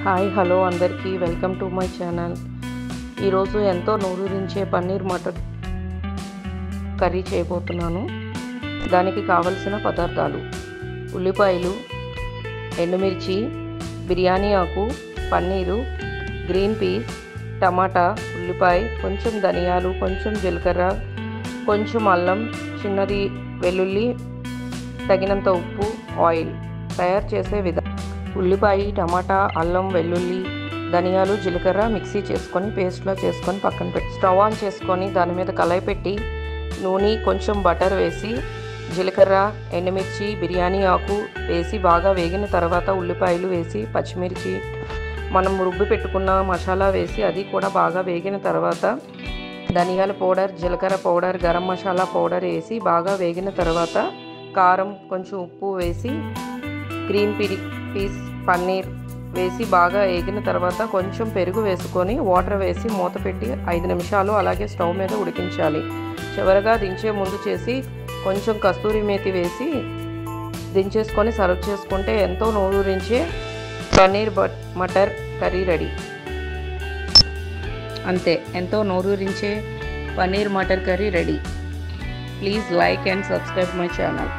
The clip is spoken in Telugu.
హాయ్ హలో అందరికీ వెల్కమ్ టు మై ఛానల్. ఈరోజు ఎంతో నూరూరించే పన్నీర్ మటర్ కర్రీ చేయబోతున్నాను. దానికి కావలసిన పదార్థాలు: ఉల్లిపాయలు, ఎండుమిర్చి, బిర్యానీ ఆకు, పన్నీరు, గ్రీన్ పీస్, టమాటా, ఉల్లిపాయ, కొంచెం ధనియాలు, కొంచెం జీలకర్ర, కొంచెం అల్లం, చిన్నది వెల్లుల్లి, తగినంత ఉప్పు, ఆయిల్. తయారు చేసే విధానం: ఉల్లిపాయ, టమాటా, అల్లం, వెల్లుల్లి, ధనియాలు, జీలకర్ర మిక్సీ చేసుకొని పేస్ట్లా చేసుకొని పక్కన పెట్టి స్టవ్ ఆన్ చేసుకొని దాని మీద కళాయి పెట్టి నూనె, కొంచెం బటర్ వేసి జీలకర్ర, ఎండుమిర్చి, బిర్యానీ ఆకు వేసి బాగా వేగిన తర్వాత ఉల్లిపాయలు వేసి పచ్చిమిర్చి, మనం రుబ్బి పెట్టుకున్న మసాలా వేసి అది కూడా బాగా వేగిన తర్వాత ధనియాల పౌడర్, జీలకర్ర పౌడర్, గరం మసాలా పౌడర్ వేసి బాగా వేగిన తర్వాత కారం, కొంచెం ఉప్పు వేసి గ్రీన్ పీస్ పన్నీర్ వేసి బాగా వేగిన తర్వాత కొంచెం పెరుగు వేసుకొని వాటర్ వేసి మూత పెట్టి 5 నిమిషాలు అలాగే స్టవ్ మీద ఉడికించాలి. చివరగా దించే ముందు చేసి కొంచెం కస్తూరి మేతి వేసి దించేసుకొని సర్వ్ చేసుకుంటే ఎంతో నూరూరించే పన్నీర్ మటర్ కర్రీ రెడీ. అంతే, ఎంతో నూరూరించే paneer matar curry ready. Please like and subscribe my channel.